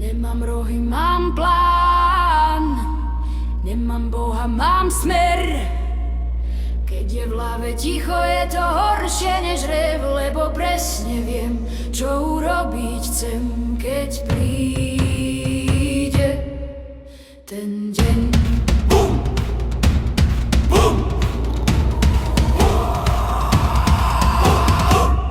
Nemám rohy, mám plán. Nemám Boha, mám smer. Keď je v hlave ticho, je to horšie než rev, lebo presne viem, čo urobiť chcem, keď príde ten deň. Bum! Bum!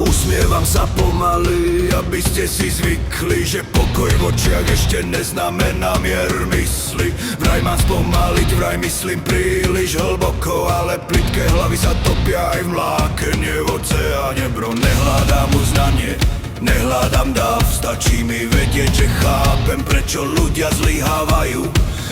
Usmievam sa pomaly, aby ste si zvykli, že pokoj v očiach ešte neznamená mier mysli. Vraj mám spomaliť, vraj myslím príliš hlboko, ale plitké hlavy sa topia aj v mláke, nie v oceáne. Bro, nehľadám uznanie, nehľadám dáv, stačí mi vedieť, že chápem, prečo ľudia zlyhávajú.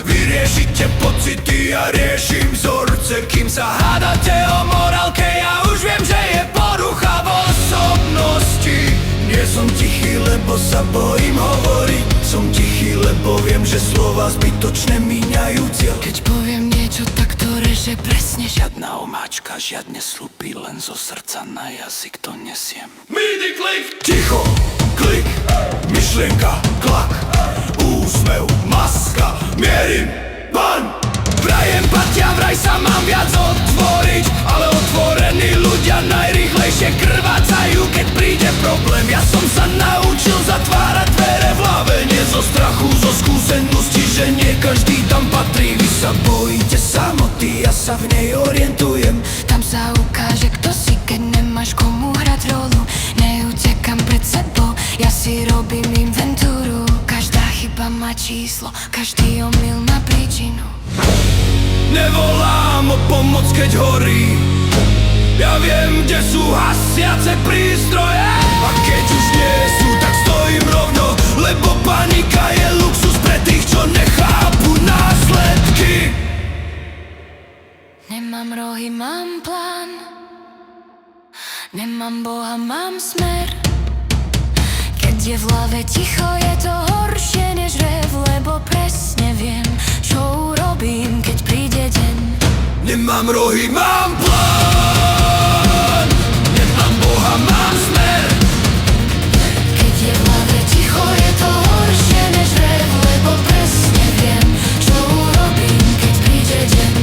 Vy riešite pocity, ja riešim vzorce, kým sa hádate o morálke, ja už viem, že je porucha v osobnosti. Nie som tichý, lebo sa bojím hovoriť, som tichý, lebo viem, že slova zbytočne míňajú cieľ. Keď poviem niečo, tak to reže presne. Žiadna omáčka, žiadne slupy, len zo srdca na jazyk to nesiem. Midi klik! Ticho, klik, myšlienka, klak, úsmev, maska, mierim, ban! Vraj empatia, vraj sa mám viac otvoriť, ale otvorení ľudia najrýchlejšie krvácajú, keď príde problém. Ja som sa naučil zatvárať dvere v hlave, nie zo strachu, zo skúsenosti, že nie každý tam patrí. Vy sa bojíte samoty, ja sa v nej orientujem. Tam sa ukáže, kto si, keď nemáš komu hrať rolu. Neutekam pred sebou, ja si robím inventúru. Každá chyba má číslo, každý omyl má príčinu. Nevolám o pomoc, keď horí, ja viem, kde sú hasiace prístroje. A keď už nie sú, tak stojím rovno, lebo panika je luxus pre tých, čo nechápu následky. Nemám rohy, mám plán. Nemám Boha, mám smer. Keď je v hlave ticho, je to horšie než rev, lebo presne viem, čo urobím, keď príde deň. Nemám rohy, mám plán. Nemám Boha, mám smer. Keď je v hlave ticho, je to horšie než rev, lebo presne viem, čo urobím, keď príde deň.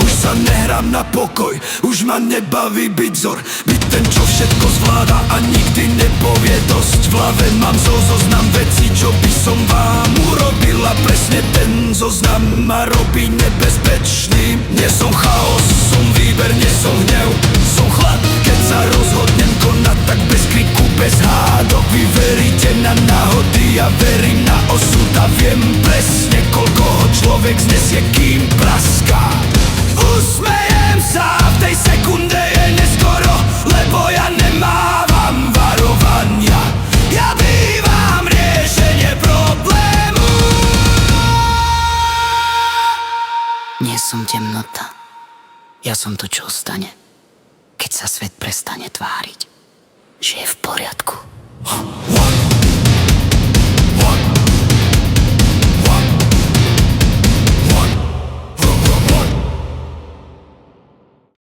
Už sa nehrám na pokoj, už ma nebaví byť vzor, byť ten, čo všetko zvláda a nikdy nepovie dosť. V hlave mám zoznam vecí, čo by som vám urobil, a presne ten zoznam ma robí nebezpečným. Nie som chaos, som výber, nie som hnev, som chlad. Keď sa rozhodnem konať, tak bez kriku, bez hádok. Vy veríte na náhody, ja verím na osud a viem presne, koľko ho človek znesie, kým praská. Usmejem sa, v tej sekunde je neskoro, lebo ja nemávam varovania, ja bývam riešenie problému. Nie som temnota, ja som to, čo ostane, keď sa svet prestane tváriť, že je v poriadku.